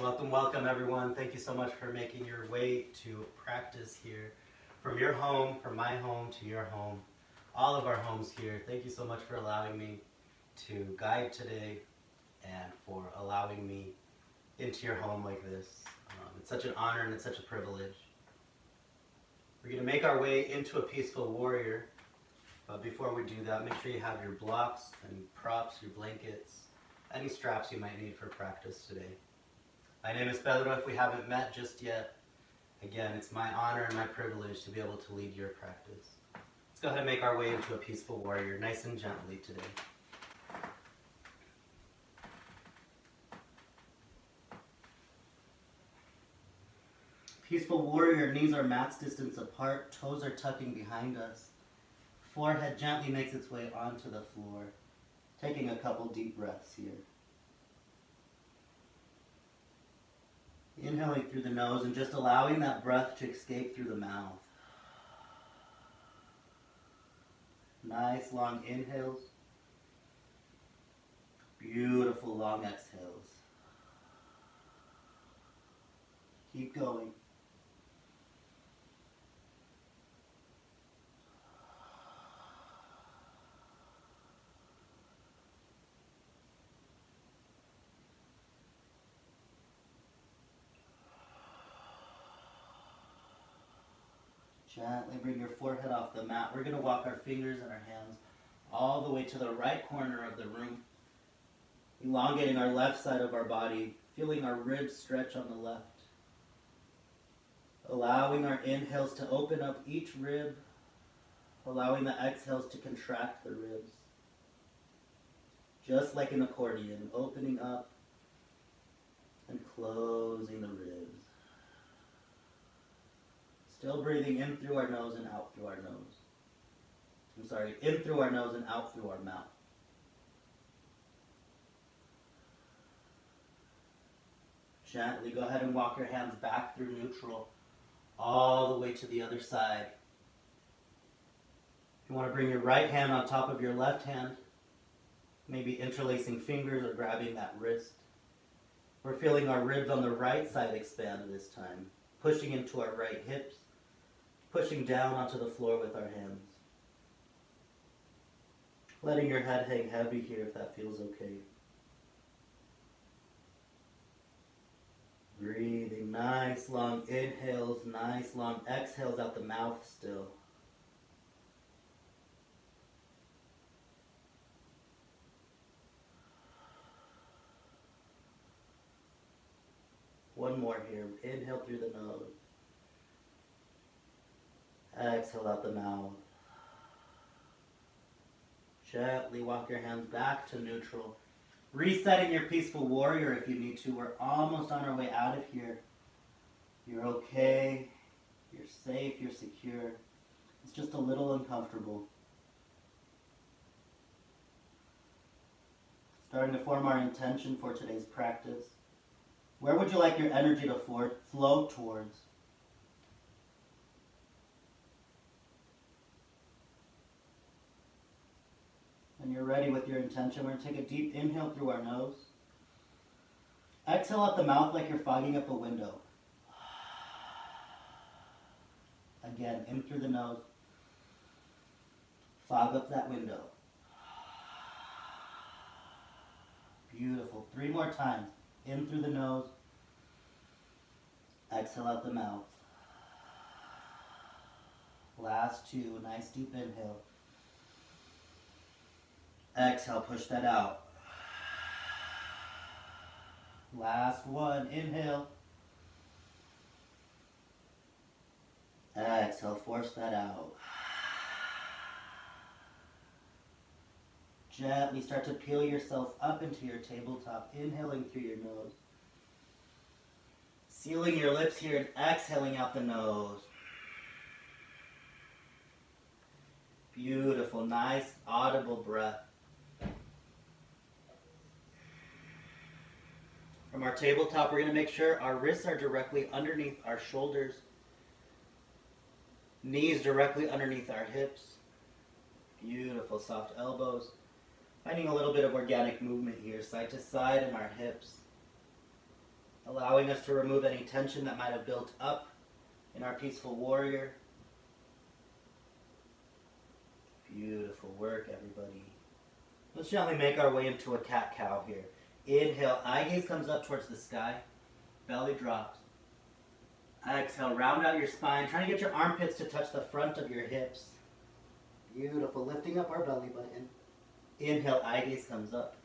Welcome, welcome everyone. Thank you so much for making your way to practice here. From your home, from my home to your home, all of our homes here. Thank you so much for allowing me to guide today and for allowing me into your home like this. It's such an honor and it's such a privilege. We're going to make our way into a peaceful warrior. But before we do that, make sure you have your blocks and props, your blankets, any straps you might need for practice today. My name is Pedro, if we haven't met just yet. Again, it's my honor and my privilege to be able to lead your practice. Let's go ahead and make our way into a peaceful warrior, nice and gently today. Peaceful warrior, knees are max distance apart, toes are tucking behind us. Forehead gently makes its way onto the floor. Taking a couple deep breaths here. Inhaling through the nose and just allowing that breath to escape through the mouth. Nice long inhales. Beautiful long exhales. Keep going. Gently bring your forehead off the mat. We're going to walk our fingers and our hands all the way to the right corner of the room, elongating our left side of our body, feeling our ribs stretch on the left. Allowing our inhales to open up each rib, allowing the exhales to contract the ribs. Just like an accordion, opening up and closing the ribs. Still breathing in through our nose and out through our nose. In through our nose and out through our mouth. Gently go ahead and walk your hands back through neutral, all the way to the other side. You want to bring your right hand on top of your left hand, maybe interlacing fingers or grabbing that wrist. We're feeling our ribs on the right side expand this time, pushing into our right hips, pushing down onto the floor with our hands. Letting your head hang heavy here if that feels okay. Breathing nice long inhales, nice long exhales out the mouth still. One more here. Inhale through the nose. Exhale out the mouth. Gently walk your hands back to neutral. Resetting your peaceful warrior if you need to. We're almost on our way out of here. You're okay. You're safe. You're secure. It's just a little uncomfortable. Starting to form our intention for today's practice. Where would you like your energy to flow towards? When you're ready with your intention, we're going to take a deep inhale through our nose. Exhale out the mouth like you're fogging up a window. Again, in through the nose. Fog up that window. Beautiful. 3 more times. In through the nose. Exhale out the mouth. Last 2. Nice deep inhale. Exhale, push that out. Last 1. Inhale. Exhale, force that out. Gently start to peel yourself up into your tabletop, inhaling through your nose. Sealing your lips here and exhaling out the nose. Beautiful, nice, audible breath. From our tabletop, we're going to make sure our wrists are directly underneath our shoulders. Knees directly underneath our hips. Beautiful, soft elbows. Finding a little bit of organic movement here, side to side in our hips. allowing us to remove any tension that might have built up in our peaceful warrior. Beautiful work, everybody. Let's gently make our way into a cat-cow here. Inhale, eye gaze comes up towards the sky. Belly drops. Exhale, round out your spine. Trying to get your armpits to touch the front of your hips. Beautiful. Lifting up our belly button. Inhale, eye gaze comes up.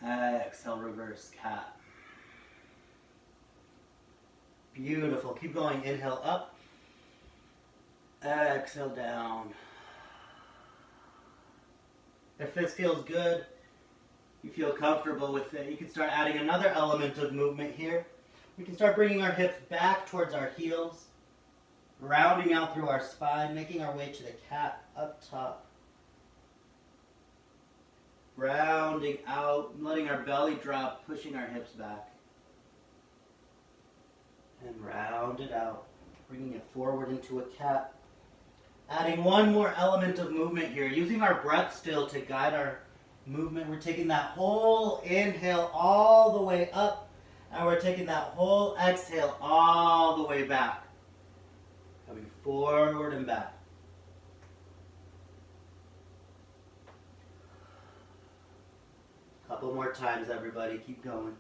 Exhale, reverse cat. Beautiful. Keep going. Inhale, up. Exhale, down. If this feels good, you feel comfortable with it, you can start adding another element of movement here. We can start bringing our hips back towards our heels, rounding out through our spine, making our way to the cat up top. Rounding out, letting our belly drop, pushing our hips back. And round it out, bringing it forward into a cat. Adding one more element of movement here, using our breath still to guide our movement. We're taking that whole inhale all the way up, and we're taking that whole exhale all the way back. Coming forward and back. Couple more times, everybody. Keep going.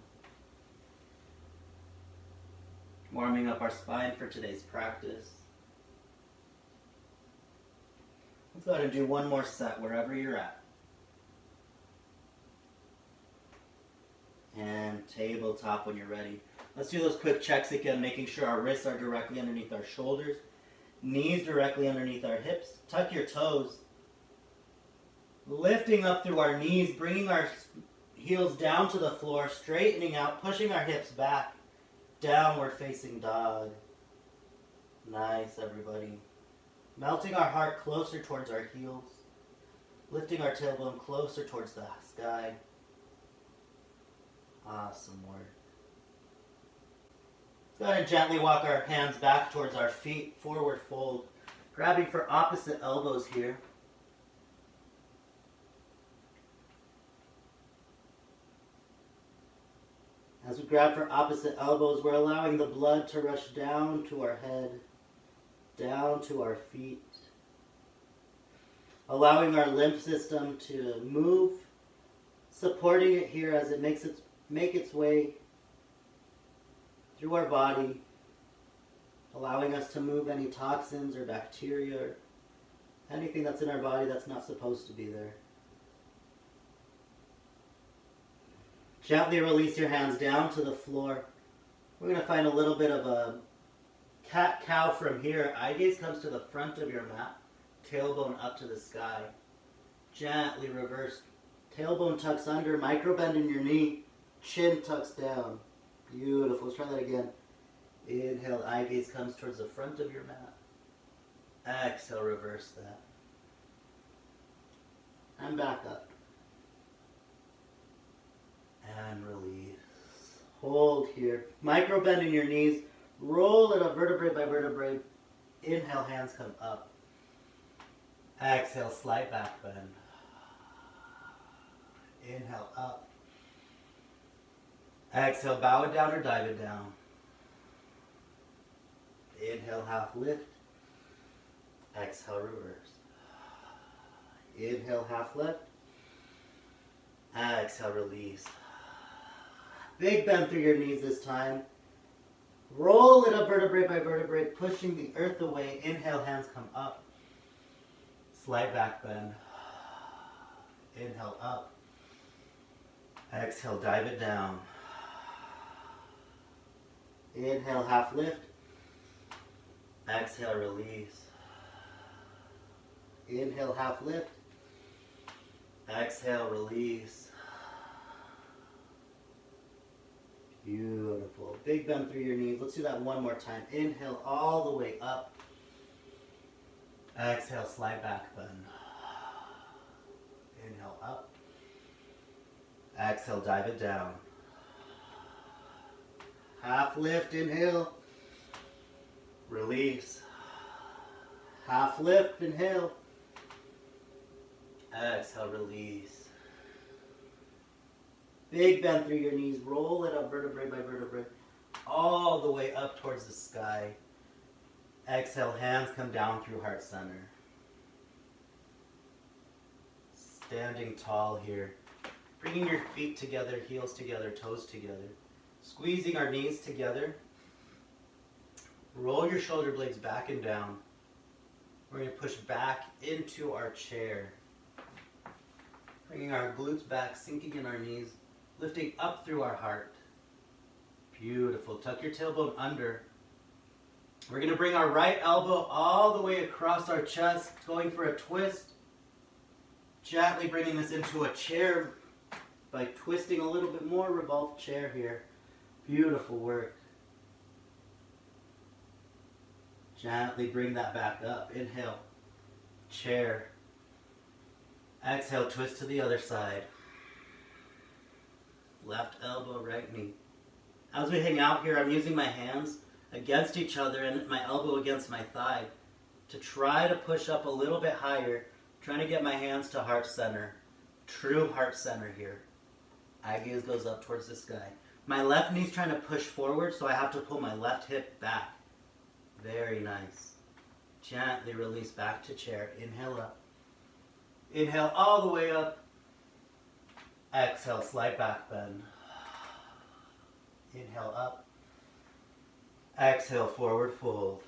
Warming up our spine for today's practice. Let's go ahead and do one more set wherever you're at. And tabletop when you're ready. Let's do those quick checks again, making sure our wrists are directly underneath our shoulders, knees directly underneath our hips. Tuck your toes. Lifting up through our knees, bringing our heels down to the floor, straightening out, pushing our hips back. Downward facing dog. Nice, everybody. Melting our heart closer towards our heels. Lifting our tailbone closer towards the sky. Awesome work. Let's go ahead and gently walk our hands back towards our feet, forward fold. Grabbing for opposite elbows here. As we grab for opposite elbows, we're allowing the blood to rush down to our head, down to our feet. Allowing our lymph system to move, supporting it here as it makes its way through our body, allowing us to move any toxins or bacteria or anything that's in our body that's not supposed to be there. Gently release your hands down to the floor. We're going to find a little bit of a cat-cow from here. Eye gaze comes to the front of your mat. Tailbone up to the sky. Gently reverse. Tailbone tucks under. Micro bend in your knee. Chin tucks down. Beautiful. Let's try that again. Inhale. Eye gaze comes towards the front of your mat. Exhale. Reverse that. And back up. And release. Hold here. Micro bend in your knees. Roll it up vertebrae by vertebrae. Inhale, hands come up. Exhale, slight back bend. Inhale, up. Exhale, bow it down or dive it down. Inhale, half lift. Exhale, reverse. Inhale, half lift. Exhale, release. Big bend through your knees this time. Roll it up vertebrae by vertebrae, pushing the earth away. Inhale, hands come up. Slight back bend. Inhale, up. Exhale, dive it down. Inhale, half lift. Exhale, release. Inhale, half lift. Exhale, release. Beautiful. Big bend through your knees. Let's do that one more time. Inhale all the way up. Exhale, slight back bend. Inhale up. Exhale, dive it down. Half lift, inhale. Release. Half lift, inhale. Exhale, release. Big bend through your knees. Roll it up vertebrae by vertebrae. All the way up towards the sky. Exhale, hands come down through heart center. Standing tall here. Bringing your feet together, heels together, toes together. Squeezing our knees together. Roll your shoulder blades back and down. We're going to push back into our chair. Bringing our glutes back, sinking in our knees, lifting up through our heart. Beautiful. Tuck your tailbone under. We're going to bring our right elbow all the way across our chest, going for a twist. Gently bringing this into a chair by twisting a little bit more. Revolve chair here. Beautiful work. Gently bring that back up. Inhale. Chair. Exhale, twist to the other side. Left elbow, right knee. As we hang out here, I'm using my hands against each other and my elbow against my thigh to try to push up a little bit higher, trying to get my hands to heart center. True heart center here. Eye gaze goes up towards the sky. My left knee's trying to push forward, so I have to pull my left hip back. Very nice. Gently release back to chair. Inhale up. Inhale all the way up. Exhale, slight back bend. Inhale up. Exhale, forward fold.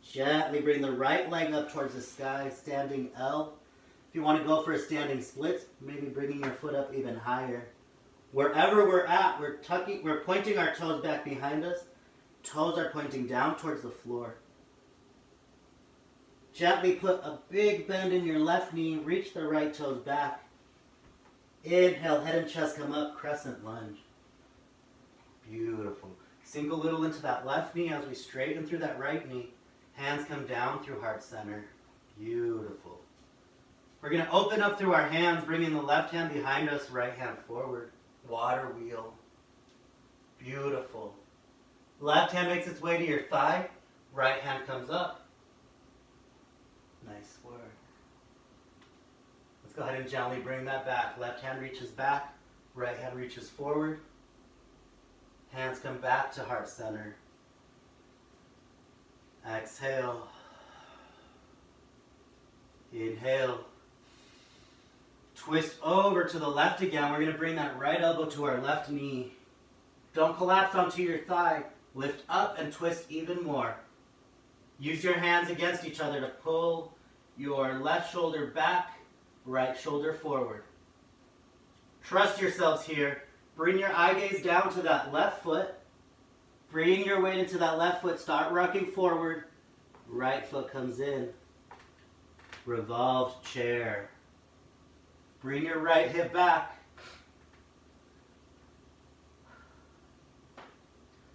Gently bring the right leg up towards the sky, standing L. If you want to go for a standing split, maybe bringing your foot up even higher. Wherever we're at, we're pointing our toes back behind us. Toes are pointing down towards the floor. Gently put a big bend in your left knee. Reach the right toes back. Inhale, head and chest come up, crescent lunge. Beautiful. Sink a little into that left knee as we straighten through that right knee. Hands come down through heart center. Beautiful. We're going to open up through our hands, bringing the left hand behind us, right hand forward. Water wheel. Beautiful. Left hand makes its way to your thigh. Right hand comes up. Nice work. Let's go ahead and gently bring that back. Left hand reaches back. Right hand reaches forward. Hands come back to heart center. Exhale. Inhale. Twist over to the left again. We're going to bring that right elbow to our left knee. Don't collapse onto your thigh. Lift up and twist even more. Use your hands against each other to pull your left shoulder back, right shoulder forward. Trust yourselves here. Bring your eye gaze down to that left foot. Bring your weight into that left foot. Start rocking forward. Right foot comes in. Revolved chair. Bring your right hip back.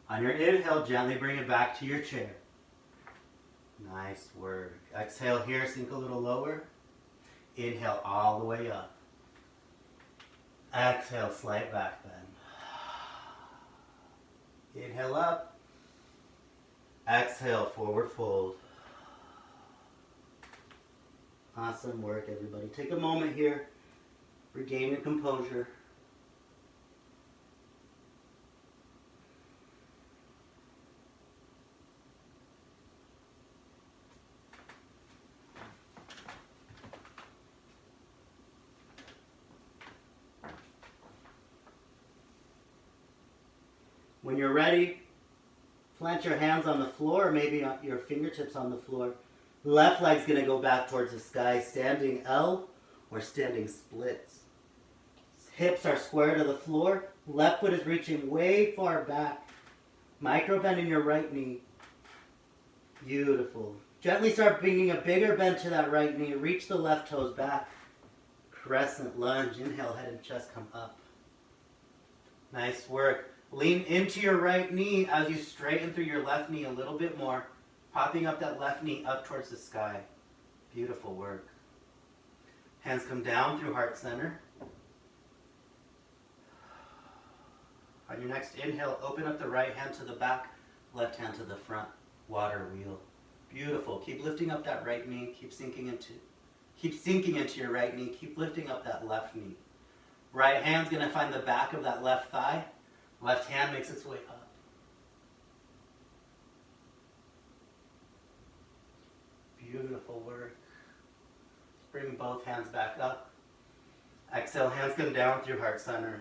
On your inhale, gently bring it back to your chair. Nice work. Exhale here, sink a little lower. Inhale all the way up. Exhale, slight back bend. Inhale up. Exhale, forward fold. Awesome work, everybody. Take a moment here. Regain your composure. When you're ready, plant your hands on the floor, or maybe your fingertips on the floor. Left leg's going to go back towards the sky, standing L or standing splits. Hips are square to the floor. Left foot is reaching way far back. Micro bend in your right knee. Beautiful. Gently start bringing a bigger bend to that right knee. Reach the left toes back. Crescent lunge. Inhale, head and chest come up. Nice work. Lean into your right knee as you straighten through your left knee a little bit more. Popping up that left knee up towards the sky. Beautiful work. Hands come down through heart center. On your next inhale, open up the right hand to the back, left hand to the front. Water wheel. Beautiful. Keep lifting up that right knee. Keep sinking into Keep sinking into your right knee. Keep lifting up that left knee. Right hand's going to find the back of that left thigh. Left hand makes its way up. Beautiful work. Bring both hands back up. Exhale, hands come down through heart center.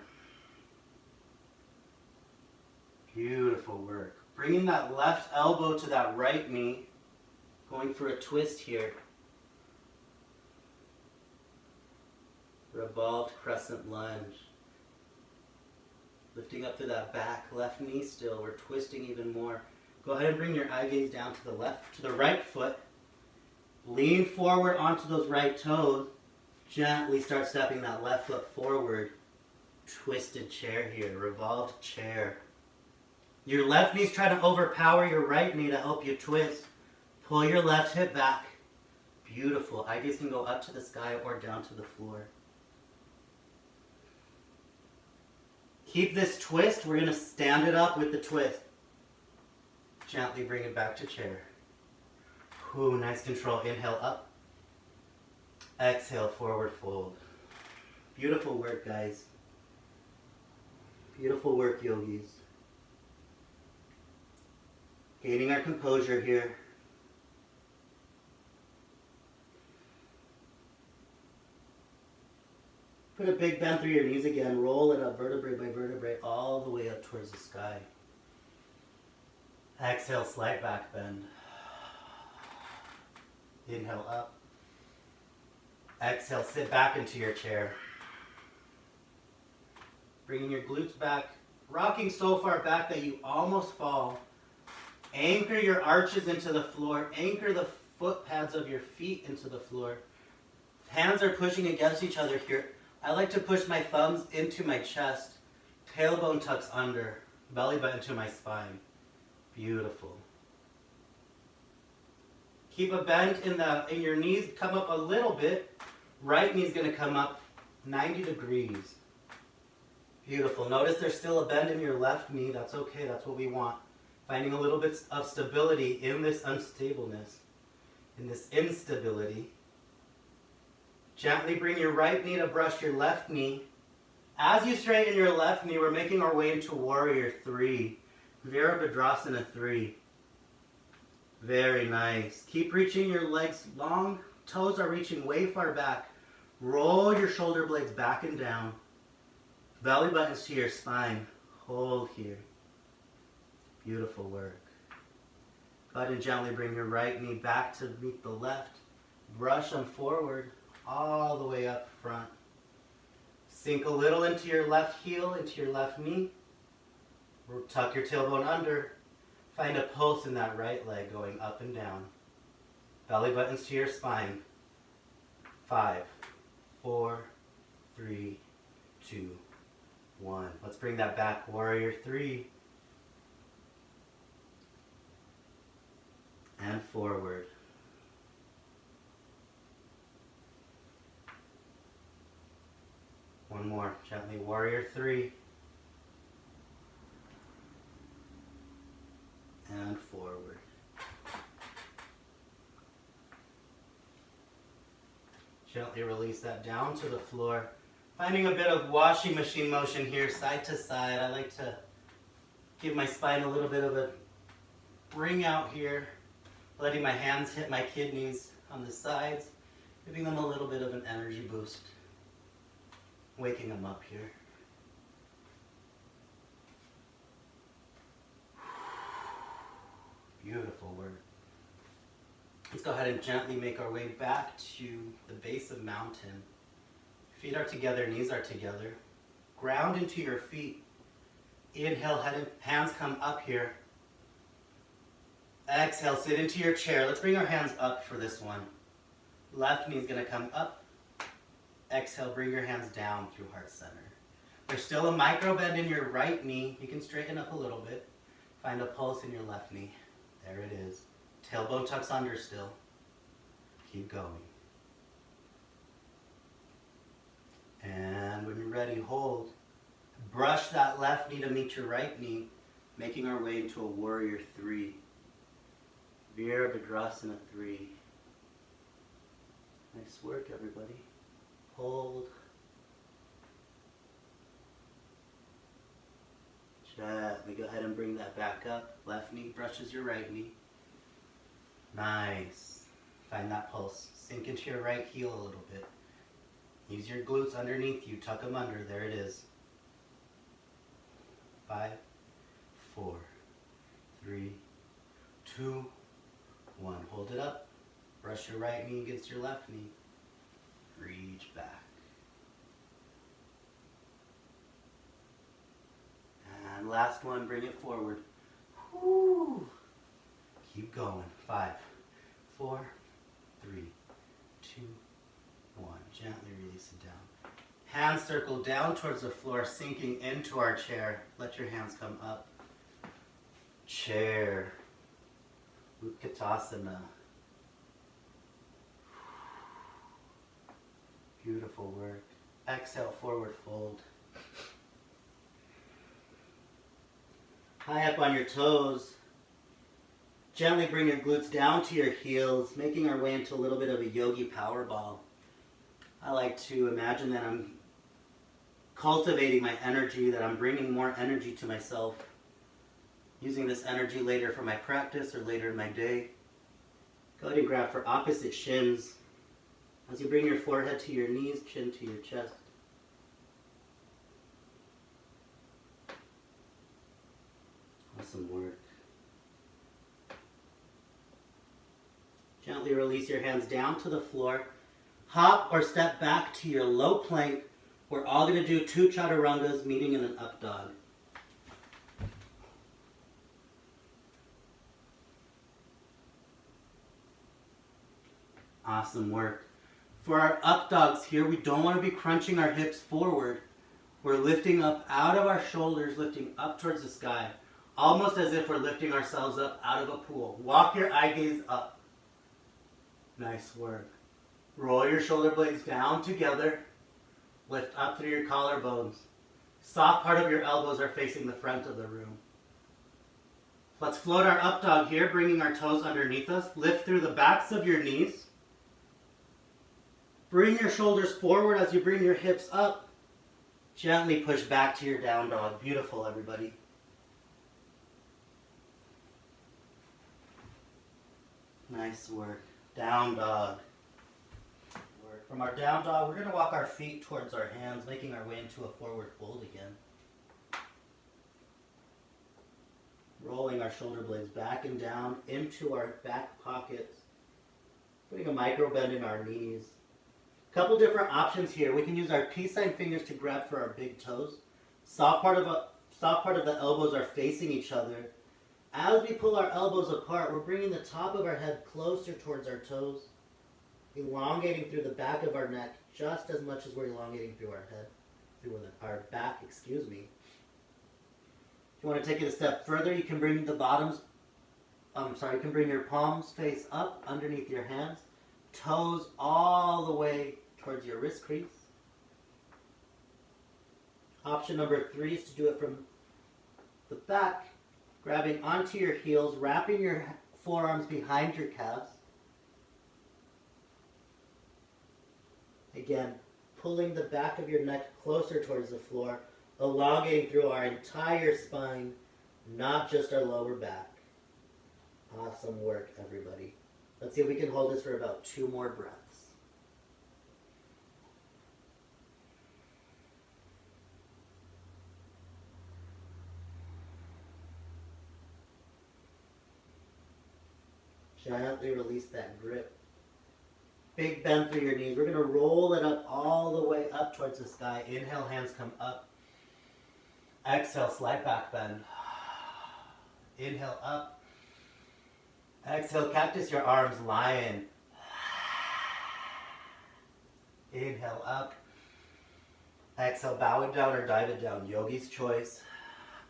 Beautiful work. Bringing that left elbow to that right knee. Going for a twist here. Revolved crescent lunge. Lifting up to that back left knee still. We're twisting even more. Go ahead and bring your eye gaze down to the left, to the right foot. Lean forward onto those right toes. Gently start stepping that left foot forward. Twisted chair here, revolved chair. Your left knee's trying to overpower your right knee to help you twist. Pull your left hip back. Beautiful. Eye gaze can go up to the sky or down to the floor. Keep this twist. We're going to stand it up with the twist. Gently bring it back to chair. Ooh, nice control. Inhale up. Exhale, forward fold. Beautiful work, guys. Beautiful work, yogis. Gaining our composure here. Put a big bend through your knees again. Roll it up vertebrae by vertebrae all the way up towards the sky. Exhale, slight back bend. Inhale up. Exhale, sit back into your chair. Bringing your glutes back. Rocking so far back that you almost fall. Anchor your arches into the floor. Anchor the foot pads of your feet into the floor. Hands are pushing against each other here. I like to push my thumbs into my chest. Tailbone tucks under. Belly button to my spine. Beautiful. Keep a bend in your knees. Come up a little bit. Right knee's going to come up 90 degrees. Beautiful. Notice there's still a bend in your left knee. That's okay. That's what we want. Finding a little bit of stability in this unstableness, in this instability. Gently bring your right knee to brush your left knee. As you straighten your left knee, we're making our way into Warrior 3. Virabhadrasana 3. Very nice. Keep reaching your legs long. Toes are reaching way far back. Roll your shoulder blades back and down. Belly buttons to your spine. Hold here. Beautiful work. Go ahead and gently bring your right knee back to meet the left. Brush them forward all the way up front. Sink a little into your left heel, into your left knee. Tuck your tailbone under. Find a pulse in that right leg going up and down. Belly buttons to your spine. 5, 4, 3, 2, 1. Let's bring that back. Warrior 3. And forward. One more. Gently. Warrior 3. And forward. Gently release that down to the floor. Finding a bit of washing machine motion here, side to side. I like to give my spine a little bit of a bring out here. Letting my hands hit my kidneys on the sides. Giving them a little bit of an energy boost. Waking them up here. Beautiful work. Let's go ahead and gently make our way back to the base of mountain. Feet are together, knees are together. Ground into your feet. Inhale, hands come up here. Exhale, sit into your chair. Let's bring our hands up for this one. Left knee's gonna come up. Exhale, bring your hands down through heart center. There's still a micro bend in your right knee. You can straighten up a little bit. Find a pulse in your left knee. There it is. Tailbone tucks under still. Keep going. And when you're ready, hold. Brush that left knee to meet your right knee, making our way into a Warrior 3. Virabhadrasana 3. Nice work, everybody. Hold. Gently go ahead and bring that back up. Left knee brushes your right knee. Nice. Find that pulse. Sink into your right heel a little bit. Use your glutes underneath you. Tuck them under. There it is. 5, 4, 3, 2, 1. Hold it up. Brush your right knee against your left knee. Reach back. And last one, bring it forward. Woo. Keep going. 5, 4, 3, 2, 1. Gently release it down. Hands circle down towards the floor, sinking into our chair. Let your hands come up. Chair. Utkatasana. Beautiful work. Exhale, forward fold. High up on your toes. Gently bring your glutes down to your heels, making our way into a little bit of a yogi power ball. I like to imagine that I'm cultivating my energy, that I'm bringing more energy to myself, using this energy later for my practice or later in my day. Go ahead and grab for opposite shins. As you bring your forehead to your knees, chin to your chest. Awesome work. Gently release your hands down to the floor. Hop or step back to your low plank. We're all going to do 2 chaturangas meeting in an up dog. Awesome work. For our up dogs here, we don't want to be crunching our hips forward. We're lifting up out of our shoulders, lifting up towards the sky. Almost as if we're lifting ourselves up out of a pool. Walk your eye gaze up. Nice work. Roll your shoulder blades down together. Lift up through your collarbones. Soft part of your elbows are facing the front of the room. Let's float our up dog here, bringing our toes underneath us. Lift through the backs of your knees. Bring your shoulders forward as you bring your hips up. Gently push back to your down dog. Beautiful, everybody. Nice work. Down dog. From our down dog, we're going to walk our feet towards our hands, making our way into a forward fold again. Rolling our shoulder blades back and down into our back pockets. Putting a micro bend in our knees. Couple different options here. We can use our peace sign fingers to grab for our big toes. Soft part of the elbows are facing each other. As we pull our elbows apart, we're bringing the top of our head closer towards our toes, elongating through the back of our neck just as much as we're elongating through our head, through our back, excuse me. If you want to take it a step further, you can bring you can bring your palms face up underneath your hands, toes all the way towards your wrist crease. Option number 3 is to do it from the back, grabbing onto your heels, wrapping your forearms behind your calves. Again, pulling the back of your neck closer towards the floor, elongating through our entire spine, not just our lower back. Awesome work, everybody. Let's see if we can hold this for about 2 more breaths. Gently release that grip. Big bend through your knees. We're going to roll it up all the way up towards the sky. Inhale, hands come up. Exhale, slight back bend. Inhale, up. Exhale, cactus your arms, lion. Inhale, up. Exhale, bow it down or dive it down. Yogi's choice.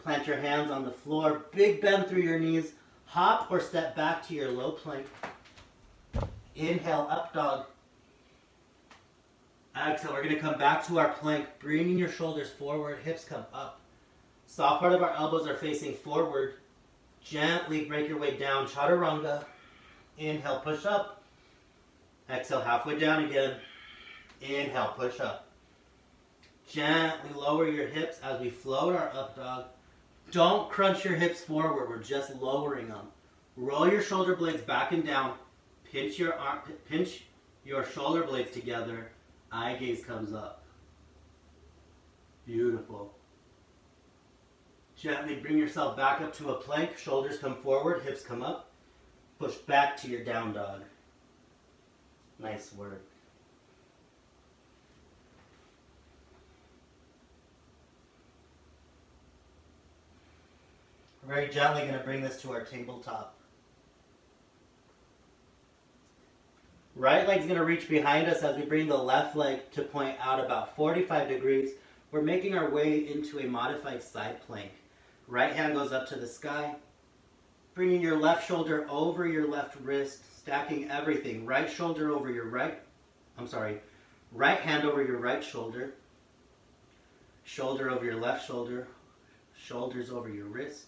Plant your hands on the floor. Big bend through your knees. Hop or step back to your low plank. Inhale, up dog. Exhale, we're going to come back to our plank, bringing your shoulders forward, hips come up. Soft part of our elbows are facing forward. Gently break your way down, chaturanga. Inhale, push up. Exhale, halfway down again. Inhale, push up. Gently lower your hips as we float our up dog. Don't crunch your hips forward. We're just lowering them. Roll your shoulder blades back and down. Pinch your shoulder blades together. Eye gaze comes up. Beautiful. Gently bring yourself back up to a plank. Shoulders come forward, hips come up. Push back to your down dog. Nice work. We're very gently going to bring this to our tabletop. Right leg's going to reach behind us as we bring the left leg to point out about 45 degrees. We're making our way into a modified side plank. Right hand goes up to the sky. Bringing your left shoulder over your left wrist, stacking everything. Right shoulder over your right hand over your right shoulder. Shoulder over your left shoulder. Shoulders over your wrist.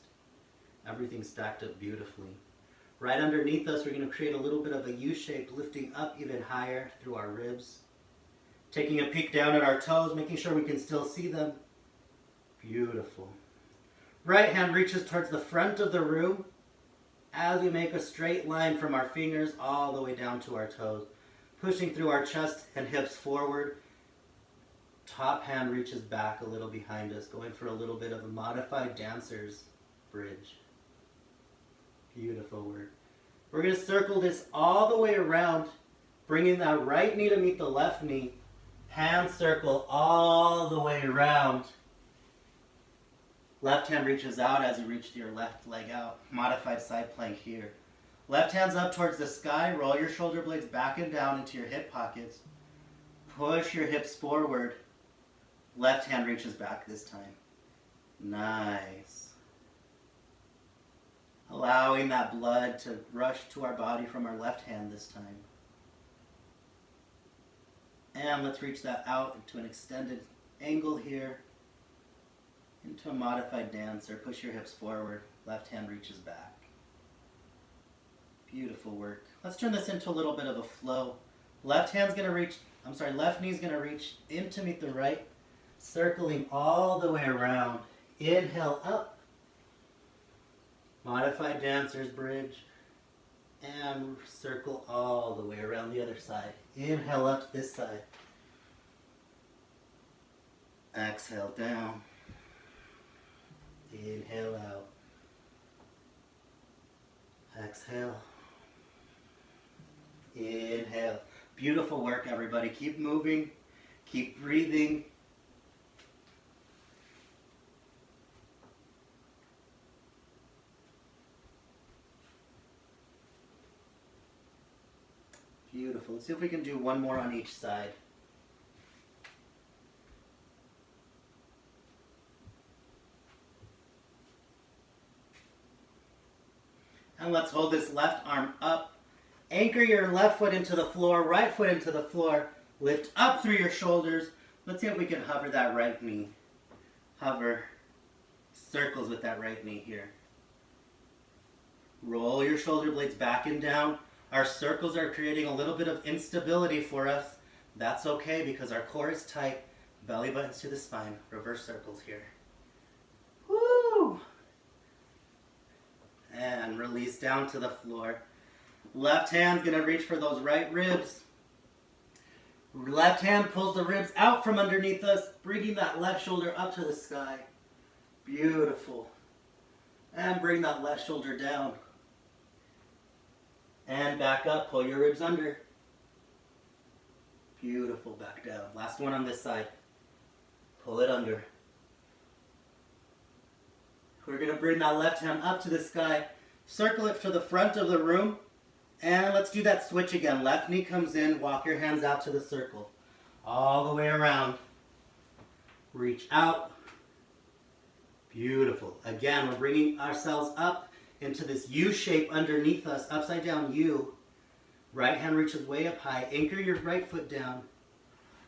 Everything stacked up beautifully. Right underneath us, we're going to create a little bit of a U shape, lifting up even higher through our ribs. Taking a peek down at our toes, making sure we can still see them. Beautiful. Right hand reaches towards the front of the room as we make a straight line from our fingers all the way down to our toes. Pushing through our chest and hips forward. Top hand reaches back a little behind us, going for a little bit of a modified dancer's bridge. Beautiful work. We're going to circle this all the way around, bringing that right knee to meet the left knee. Hand circle all the way around. Left hand reaches out as you reach your left leg out. Modified side plank here. Left hand's up towards the sky. Roll your shoulder blades back and down into your hip pockets. Push your hips forward. Left hand reaches back this time. Nice. Allowing that blood to rush to our body from our left hand this time. And let's reach that out into an extended angle here. Into a modified dancer. Push your hips forward. Left hand reaches back. Beautiful work. Let's turn this into a little bit of a flow. Left knee's going to reach in to meet the right. Circling all the way around. Inhale up. Modified dancer's bridge. And circle all the way around the other side. Inhale up to this side. Exhale down. Inhale out. Exhale. Inhale. Beautiful work, everybody. Keep moving. Keep breathing. Beautiful. Let's see if we can do one more on each side. And let's hold this left arm up. Anchor your left foot into the floor, right foot into the floor. Lift up through your shoulders. Let's see if we can hover that right knee. Hover circles with that right knee here. Roll your shoulder blades back and down. Our circles are creating a little bit of instability for us. That's okay because our core is tight. Belly buttons to the spine. Reverse circles here. Woo! And release down to the floor. Left hand's going to reach for those right ribs. Left hand pulls the ribs out from underneath us, bringing that left shoulder up to the sky. Beautiful. And bring that left shoulder down. And back up, pull your ribs under. Beautiful, back down. Last one on this side. Pull it under. We're going to bring that left hand up to the sky. Circle it to the front of the room. And let's do that switch again. Left knee comes in, walk your hands out to the circle. All the way around. Reach out. Beautiful. Again, we're bringing ourselves up into this U shape underneath us, upside down U. Right hand reaches way up high. Anchor your right foot down.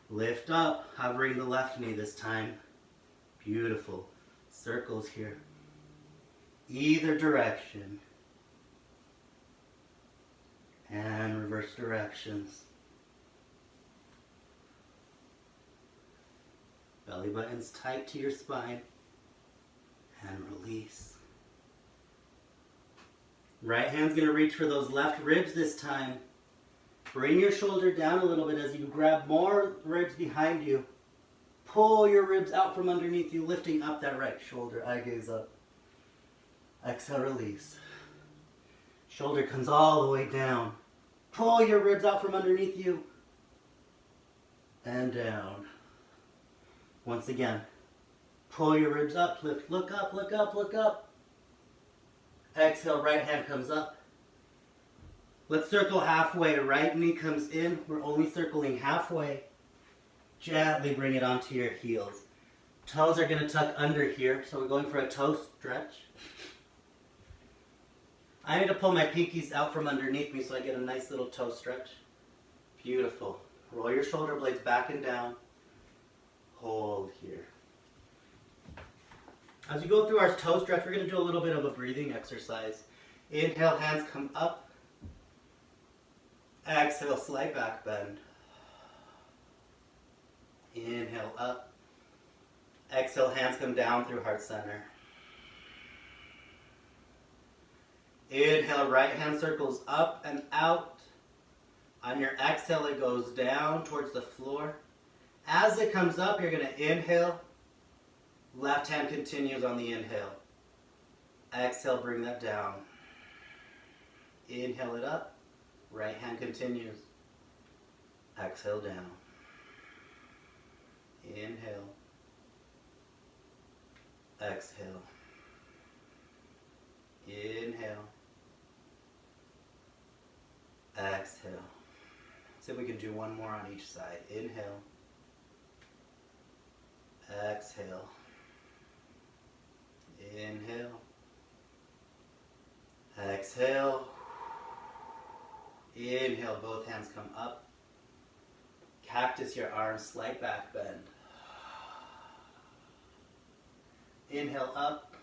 Lift up, hovering the left knee this time. Beautiful. Circles here. Either direction. And reverse directions. Belly button's tight to your spine. And release. Right hand's going to reach for those left ribs this time. Bring your shoulder down a little bit as you grab more ribs behind you. Pull your ribs out from underneath you, lifting up that right shoulder. Eye gaze up. Exhale, release. Shoulder comes all the way down. Pull your ribs out from underneath you. And down. Once again. Pull your ribs up, lift, look up, look up, look up. Exhale, right hand comes up. Let's circle halfway. Right knee comes in. We're only circling halfway. Gently bring it onto your heels. Toes are going to tuck under here, so we're going for a toe stretch. I need to pull my pinkies out from underneath me so I get a nice little toe stretch. Beautiful. Roll your shoulder blades back and down. Hold here. As we go through our toe stretch, we're going to do a little bit of a breathing exercise. Inhale, hands come up. Exhale, slight back bend. Inhale, up. Exhale, hands come down through heart center. Inhale, right hand circles up and out. On your exhale, it goes down towards the floor. As it comes up, you're going to inhale. Left hand continues on the inhale. Exhale, bring that down. Inhale it up. Right hand continues. Exhale down. Inhale. Exhale. Inhale. Exhale. See if we can do one more on each side. Inhale. Exhale. Inhale. Exhale. Inhale, both hands come up. Cactus your arms, slight back bend. Inhale up.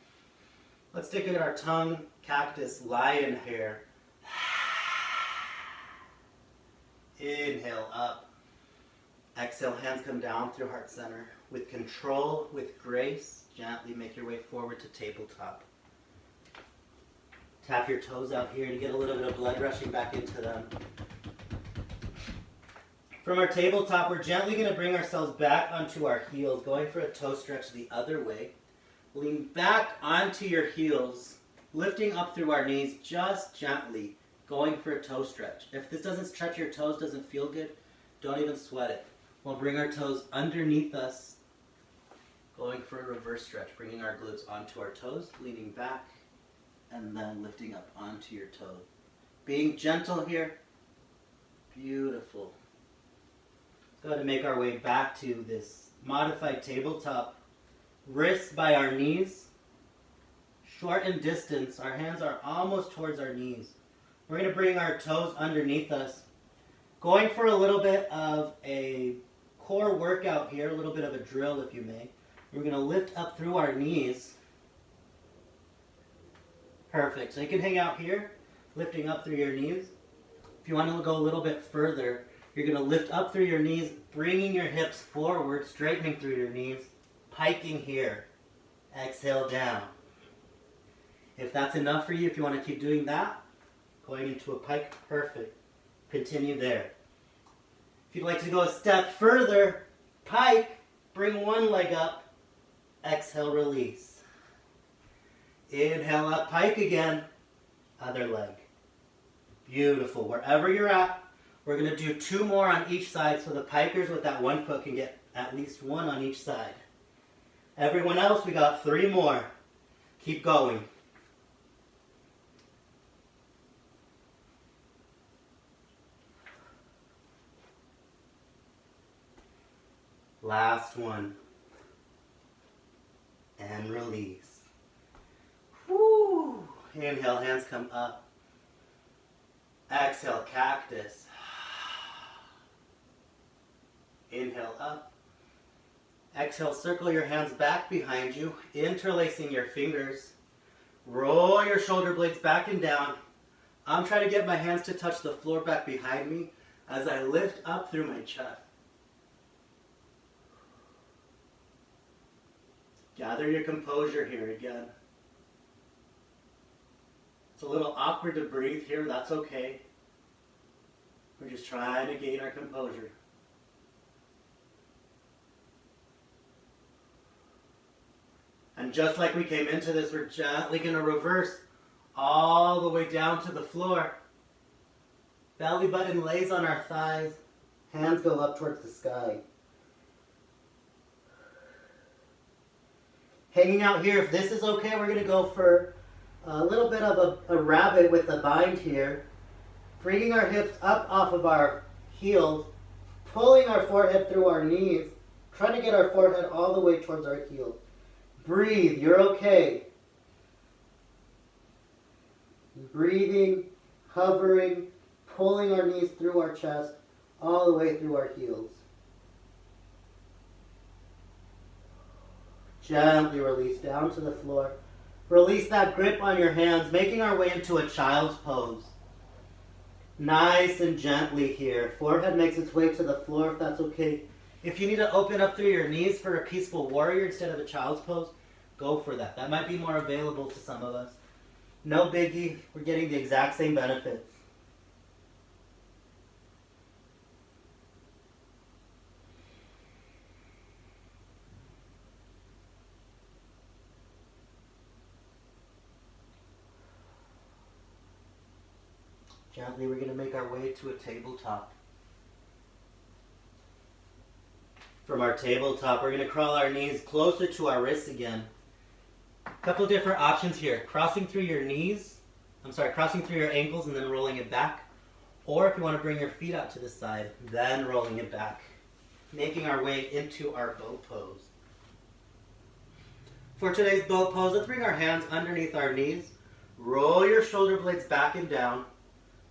Let's stick it at our tongue. Cactus, lion hair. Inhale up. Exhale, hands come down through heart center. With control, with grace, gently make your way forward to tabletop. Tap your toes out here to get a little bit of blood rushing back into them. From our tabletop, we're gently going to bring ourselves back onto our heels, going for a toe stretch the other way. Lean back onto your heels, lifting up through our knees just gently, going for a toe stretch. If this doesn't stretch your toes, doesn't feel good, don't even sweat it. We'll bring our toes underneath us, going for a reverse stretch, bringing our glutes onto our toes, leaning back, and then lifting up onto your toes. Being gentle here. Beautiful. Let's go ahead and make our way back to this modified tabletop. Wrists by our knees. Short in distance. Our hands are almost towards our knees. We're going to bring our toes underneath us. Going for a little bit of a core workout here, a little bit of a drill if you may. We're going to lift up through our knees. Perfect. So you can hang out here, lifting up through your knees. If you want to go a little bit further, you're going to lift up through your knees, bringing your hips forward, straightening through your knees, piking here. Exhale down. If that's enough for you, if you want to keep doing that, going into a pike, perfect. Continue there. If you'd like to go a step further, pike, bring one leg up, exhale, release. Inhale up, pike again, other leg. Beautiful. Wherever you're at, we're going to do 2 more on each side so the pikers with that one foot can get at least 1 on each side. Everyone else, we got 3 more. Keep going. Last one. And release. Woo! Inhale, hands come up. Exhale, cactus. Inhale up. Exhale, circle your hands back behind you, interlacing your fingers. Roll your shoulder blades back and down. I'm trying to get my hands to touch the floor back behind me as I lift up through my chest. Gather your composure here again. It's a little awkward to breathe here, that's okay. We're just trying to gain our composure. And just like we came into this, we're gently going to reverse all the way down to the floor. Belly button lays on our thighs. Hands go up towards the sky. Hanging out here, if this is okay, we're going to go for a little bit of a rabbit with a bind here. Bringing our hips up off of our heels, pulling our forehead through our knees, trying to get our forehead all the way towards our heels. Breathe, you're okay. Breathing, hovering, pulling our knees through our chest, all the way through our heels. Gently release down to the floor. Release that grip on your hands, making our way into a child's pose. Nice and gently here. Forehead makes its way to the floor if that's okay. If you need to open up through your knees for a peaceful warrior instead of a child's pose, go for that. That might be more available to some of us. No biggie. We're getting the exact same benefits. Gently, we're going to make our way to a tabletop. From our tabletop, we're going to crawl our knees closer to our wrists again. A couple different options here. Crossing through your ankles and then rolling it back. Or if you want to bring your feet out to the side, then rolling it back. Making our way into our boat pose. For today's boat pose, let's bring our hands underneath our knees. Roll your shoulder blades back and down.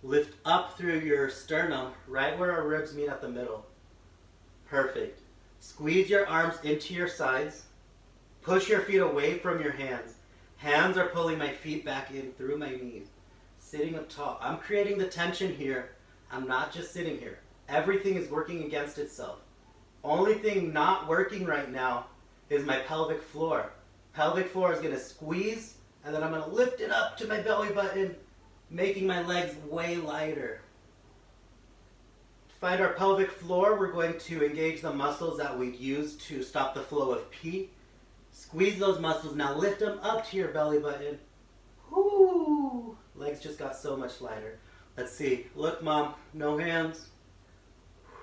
Lift up through your sternum, right where our ribs meet at the middle. Perfect. Squeeze your arms into your sides. Push your feet away from your hands. Hands are pulling my feet back in through my knees. Sitting up tall. I'm creating the tension here. I'm not just sitting here. Everything is working against itself. Only thing not working right now is my pelvic floor. Pelvic floor is going to squeeze, and then I'm going to lift it up to my belly button, making my legs way lighter. To find our pelvic floor, we're going to engage the muscles that we use to stop the flow of pee. Squeeze those muscles. Now lift them up to your belly button. Whoo! Legs just got so much lighter. Let's see. Look, Mom. No hands.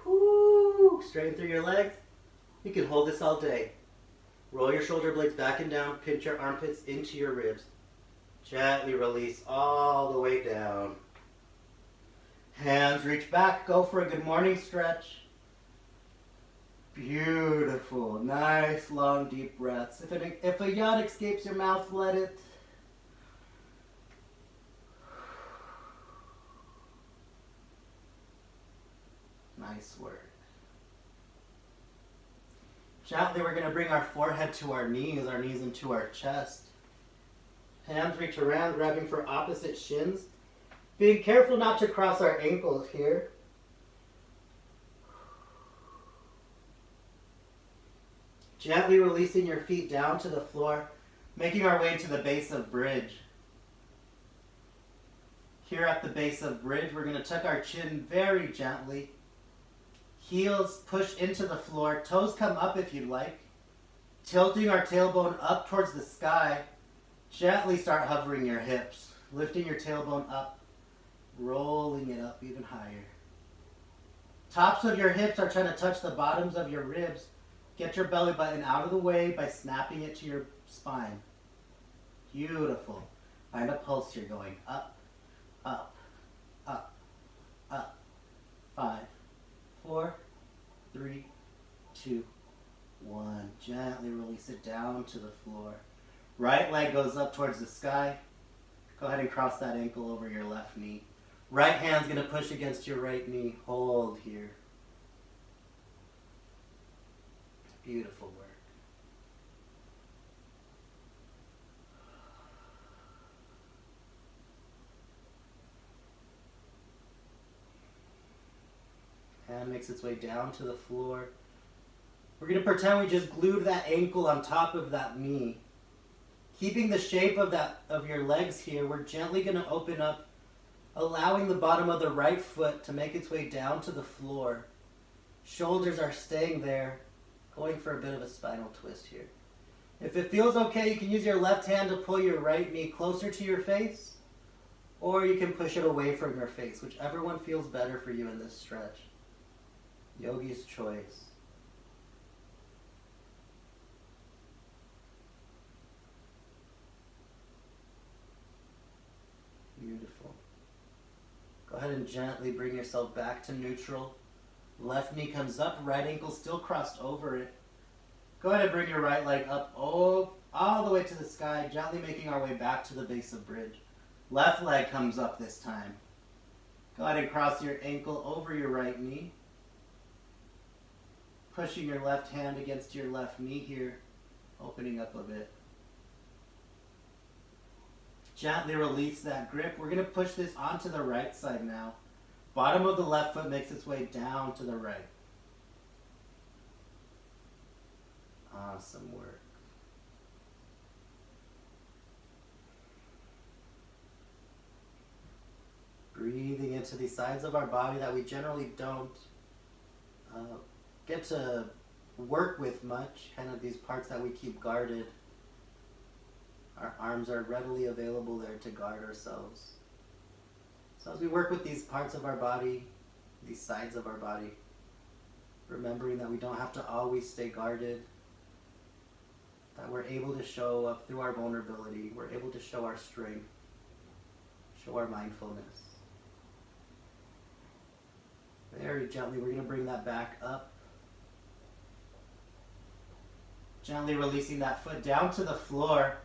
Whoo! Straighten through your legs. You can hold this all day. Roll your shoulder blades back and down. Pinch your armpits into your ribs. Gently release all the way down. Hands reach back. Go for a good morning stretch. Beautiful. Nice, long, deep breaths. If a yawn escapes your mouth, let it. Nice work. Gently, we're going to bring our forehead to our knees into our chest. Hands reach around, grabbing for opposite shins. Being careful not to cross our ankles here. Gently releasing your feet down to the floor, making our way to the base of bridge. Here at the base of bridge, we're going to tuck our chin very gently. Heels push into the floor, toes come up if you'd like. Tilting our tailbone up towards the sky. Gently start hovering your hips, lifting your tailbone up, rolling it up even higher. Tops of your hips are trying to touch the bottoms of your ribs. Get your belly button out of the way by snapping it to your spine. Beautiful. Find a pulse here going up, up, up, up. 5, 4, 3, 2, 1. Gently release it down to the floor. Right leg goes up towards the sky. Go ahead and cross that ankle over your left knee. Right hand's going to push against your right knee. Hold here. Beautiful work. Hand makes its way down to the floor. We're going to pretend we just glued that ankle on top of that knee. Keeping the shape of your legs here, we're gently going to open up, allowing the bottom of the right foot to make its way down to the floor. Shoulders are staying there, going for a bit of a spinal twist here. If it feels okay, you can use your left hand to pull your right knee closer to your face, or you can push it away from your face, whichever one feels better for you in this stretch. Yogi's choice. Beautiful. Go ahead and gently bring yourself back to neutral. Left knee comes up, right ankle still crossed over it. Go ahead and bring your right leg up all the way to the sky, gently making our way back to the base of bridge. Left leg comes up this time. Go ahead and cross your ankle over your right knee. Pushing your left hand against your left knee here, opening up a bit. Gently release that grip. We're going to push this onto the right side now. Bottom of the left foot makes its way down to the right. Awesome work. Breathing into the sides of our body that we generally don't get to work with much, kind of these parts that we keep guarded. Our arms are readily available there to guard ourselves. So as we work with these parts of our body, these sides of our body, remembering that we don't have to always stay guarded, that we're able to show up through our vulnerability, we're able to show our strength, show our mindfulness. Very gently, we're going to bring that back up. Gently releasing that foot down to the floor.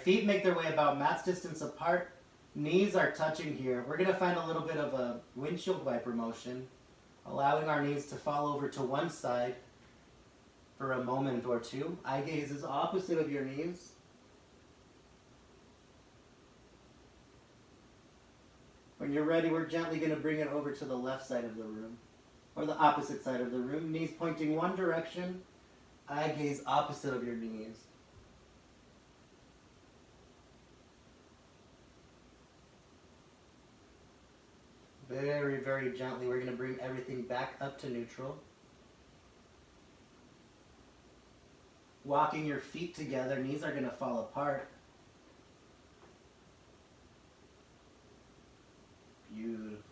Feet make their way about mat's distance apart. Knees are touching here. We're going to find a little bit of a windshield wiper motion, allowing our knees to fall over to one side for a moment or two. Eye gaze is opposite of your knees. When you're ready, we're gently going to bring it over to the left side of the room, or the opposite side of the room. Knees pointing one direction, eye gaze opposite of your knees. Very, very gently, we're going to bring everything back up to neutral. Walking your feet together, knees are going to fall apart. Beautiful.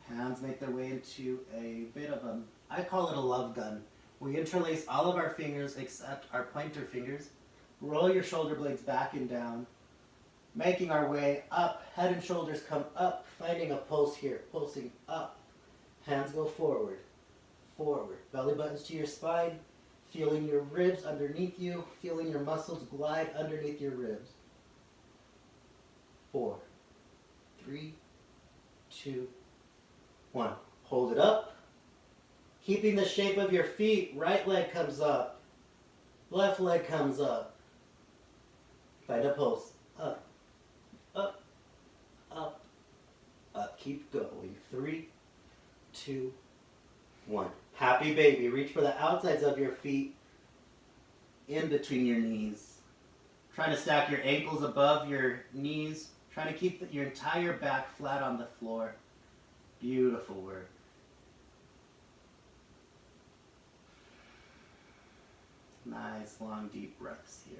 Hands make their way into a bit of a, I call it a love gun. We interlace all of our fingers except our pointer fingers. Roll your shoulder blades back and down. Making our way up, head and shoulders come up, finding a pulse here, pulsing up. Hands go forward, forward. Belly buttons to your spine, feeling your ribs underneath you, feeling your muscles glide underneath your ribs. 4, 3, 2, 1. Hold it up. Keeping the shape of your feet, right leg comes up, left leg comes up. Find a pulse. Up. Up, up, up. Keep going. 3, 2, 1. Happy baby. Reach for the outsides of your feet in between your knees. Trying to stack your ankles above your knees. Trying to keep your entire back flat on the floor. Beautiful work. Nice long deep breaths here.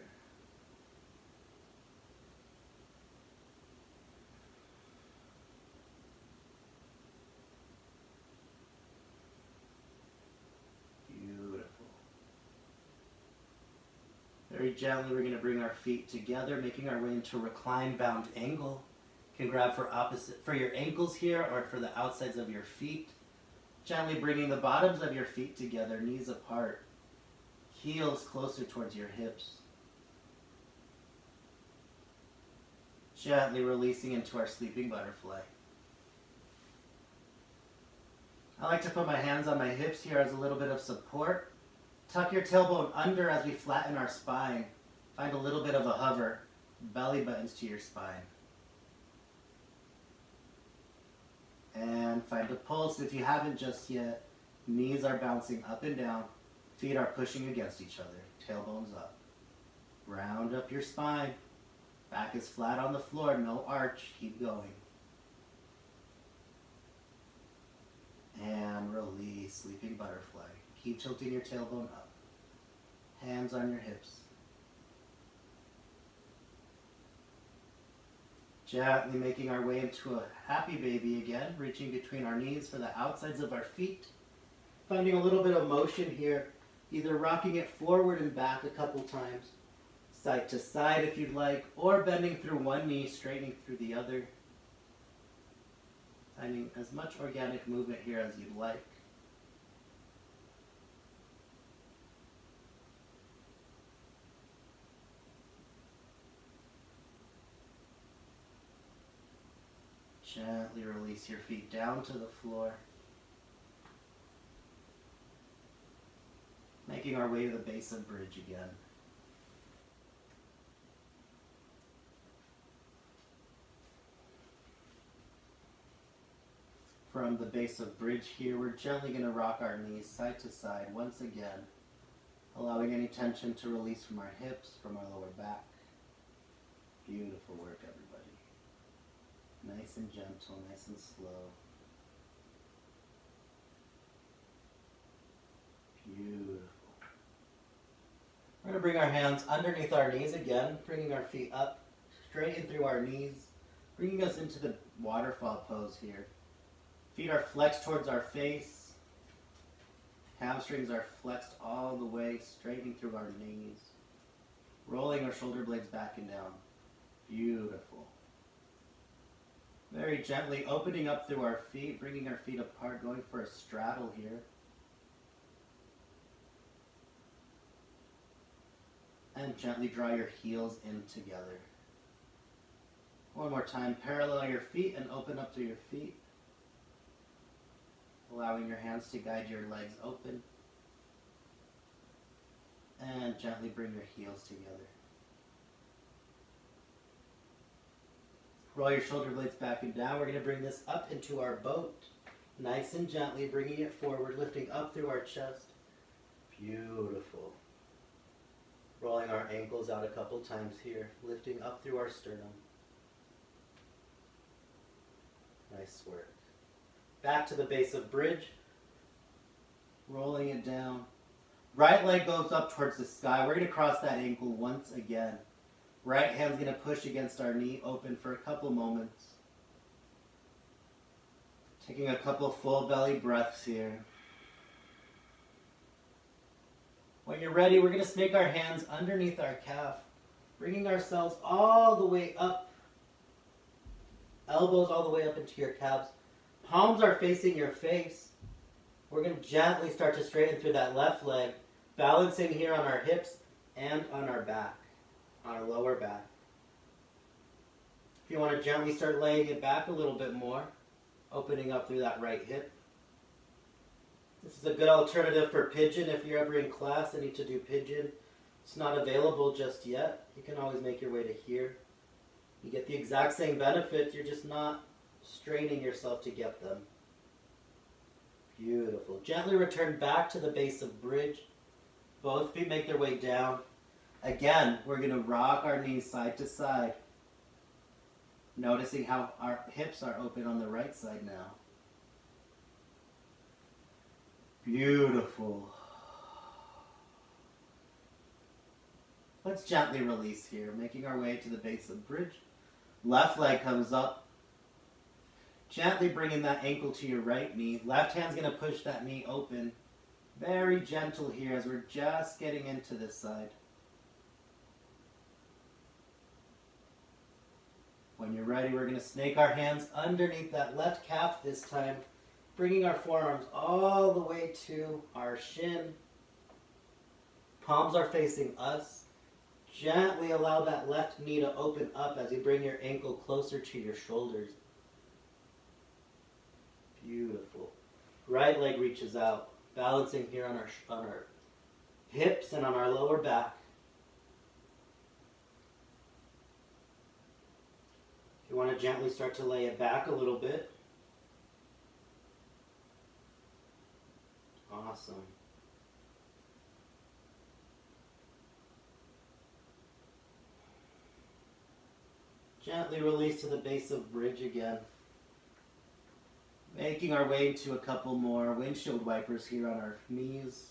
Very gently, we're going to bring our feet together, making our way into recline bound angle. You can grab for your ankles here or for the outsides of your feet. Gently bringing the bottoms of your feet together, knees apart, heels closer towards your hips. Gently releasing into our sleeping butterfly. I like to put my hands on my hips here as a little bit of support. Tuck your tailbone under as we flatten our spine. Find a little bit of a hover. Belly buttons to your spine. And find a pulse if you haven't just yet. Knees are bouncing up and down. Feet are pushing against each other. Tailbones up. Round up your spine. Back is flat on the floor, no arch. Keep going. And release, sleeping butterfly. Keep tilting your tailbone up. Hands on your hips. Gently making our way into a happy baby again, reaching between our knees for the outsides of our feet. Finding a little bit of motion here, either rocking it forward and back a couple times, side to side if you'd like, or bending through one knee, straightening through the other. Finding as much organic movement here as you'd like. Gently release your feet down to the floor. Making our way to the base of bridge again. From the base of bridge here, we're gently going to rock our knees side to side once again, allowing any tension to release from our hips, from our lower back. Beautiful work, everybody. Nice and gentle, nice and slow. Beautiful. We're going to bring our hands underneath our knees again, bringing our feet up, straight in through our knees, bringing us into the waterfall pose here. Feet are flexed towards our face. Hamstrings are flexed all the way, straightening through our knees. Rolling our shoulder blades back and down. Beautiful. Very gently opening up through our feet, bringing our feet apart, going for a straddle here. And gently draw your heels in together. One more time, parallel your feet and open up through your feet. Allowing your hands to guide your legs open. And gently bring your heels together. Roll your shoulder blades back and down. We're going to bring this up into our boat. Nice and gently, bringing it forward, lifting up through our chest. Beautiful. Rolling our ankles out a couple times here, lifting up through our sternum. Nice work. Back to the base of bridge. Rolling it down. Right leg goes up towards the sky. We're going to cross that ankle once again. Right hand's going to push against our knee, open for a couple moments. Taking a couple full belly breaths here. When you're ready, we're going to snake our hands underneath our calf, bringing ourselves all the way up. Elbows all the way up into your calves. Palms are facing your face. We're going to gently start to straighten through that left leg, balancing here on our hips and on our back, on our lower back. If you want to gently start laying it back a little bit more, opening up through that right hip. This is a good alternative for pigeon if you're ever in class and need to do pigeon. It's not available just yet. You can always make your way to here. You get the exact same benefits, you're just not straining yourself to get them. Beautiful. Gently return back to the base of bridge. Both feet make their way down. Again, we're going to rock our knees side to side. Noticing how our hips are open on the right side now. Beautiful. Let's gently release here, making our way to the base of bridge. Left leg comes up. Gently bringing that ankle to your right knee. Left hand's going to push that knee open. Very gentle here as we're just getting into this side. When you're ready, we're going to snake our hands underneath that left calf this time, bringing our forearms all the way to our shin. Palms are facing us. Gently allow that left knee to open up as you bring your ankle closer to your shoulders. Beautiful. Right leg reaches out, balancing here on our hips and on our lower back. If you want to gently start to lay it back a little bit, Awesome. Gently release to the base of bridge again. Making our way into a couple more windshield wipers here on our knees.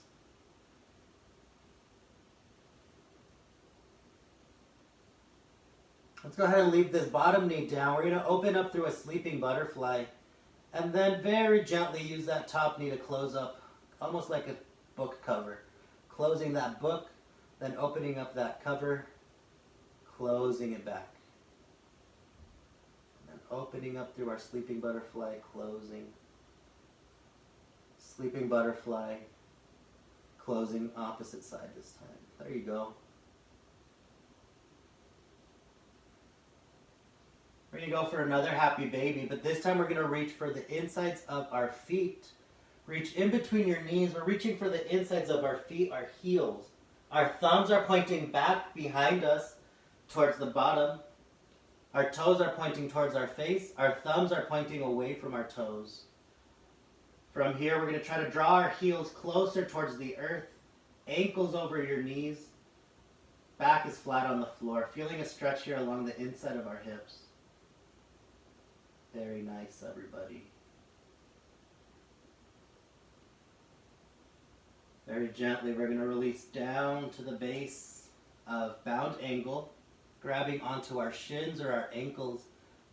Let's go ahead and leave this bottom knee down. We're going to open up through a sleeping butterfly. And then very gently use that top knee to close up, almost like a book cover. Closing that book, then opening up that cover, closing it back. And then opening up through our sleeping butterfly, closing. Sleeping butterfly, closing opposite side this time. There you go. We're going to go for another happy baby, but this time we're going to reach for the insides of our feet. Reach in between your knees. We're reaching for the insides of our feet, our heels. Our thumbs are pointing back behind us towards the bottom. Our toes are pointing towards our face. Our thumbs are pointing away from our toes. From here, we're going to try to draw our heels closer towards the earth. Ankles over your knees. Back is flat on the floor. Feeling a stretch here along the inside of our hips. Very nice, everybody. Very gently, we're going to release down to the base of bound angle, grabbing onto our shins or our ankles,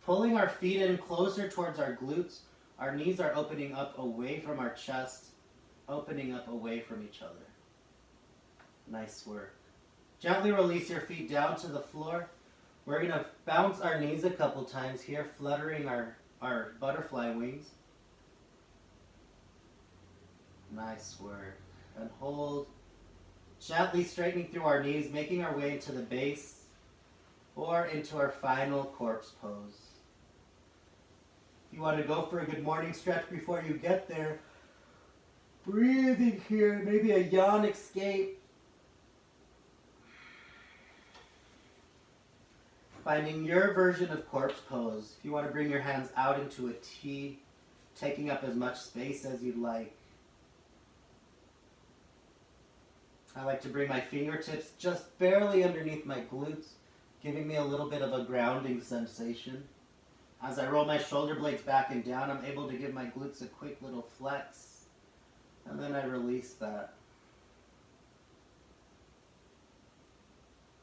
pulling our feet in closer towards our glutes. Our knees are opening up away from our chest, opening up away from each other. Nice work. Gently release your feet down to the floor. We're going to bounce our knees a couple times here, fluttering our butterfly wings. Nice work. And hold. Gently straightening through our knees, making our way into the base or into our final corpse pose. If you want to go for a good morning stretch before you get there, breathing here, maybe a yawn escape. Finding your version of corpse pose. If you want to bring your hands out into a T, taking up as much space as you'd like. I like to bring my fingertips just barely underneath my glutes, giving me a little bit of a grounding sensation. As I roll my shoulder blades back and down, I'm able to give my glutes a quick little flex, and then I release that.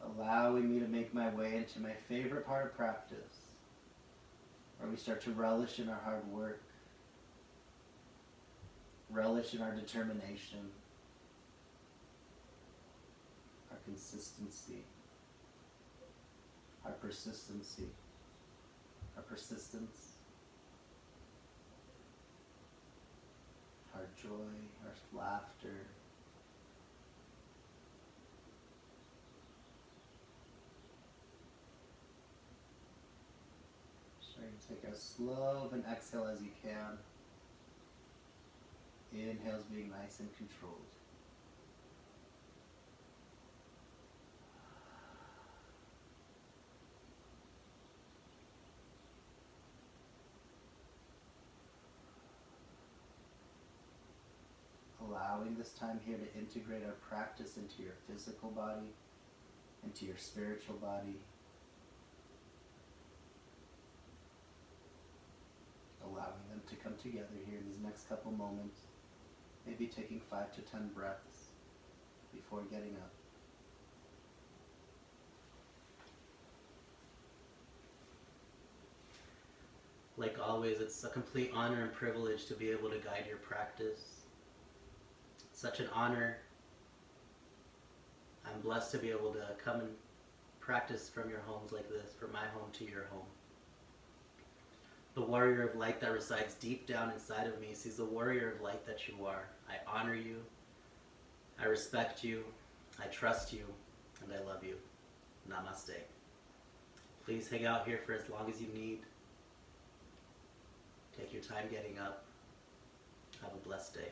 Allowing me to make my way into my favorite part of practice, where we start to relish in our hard work, relish in our determination, our consistency, our persistency, our persistence, our joy, our laughter. Take as slow of an exhale as you can. Inhales being nice and controlled. Allowing this time here to integrate our practice into your physical body, into your spiritual body. Allowing them to come together here in these next couple moments. Maybe taking 5 to 10 breaths before getting up. Like always, it's a complete honor and privilege to be able to guide your practice. It's such an honor. I'm blessed to be able to come and practice from your homes like this, from my home to your home. The warrior of light that resides deep down inside of me sees the warrior of light that you are. I honor you, I respect you, I trust you, and I love you. Namaste. Please hang out here for as long as you need. Take your time getting up. Have a blessed day.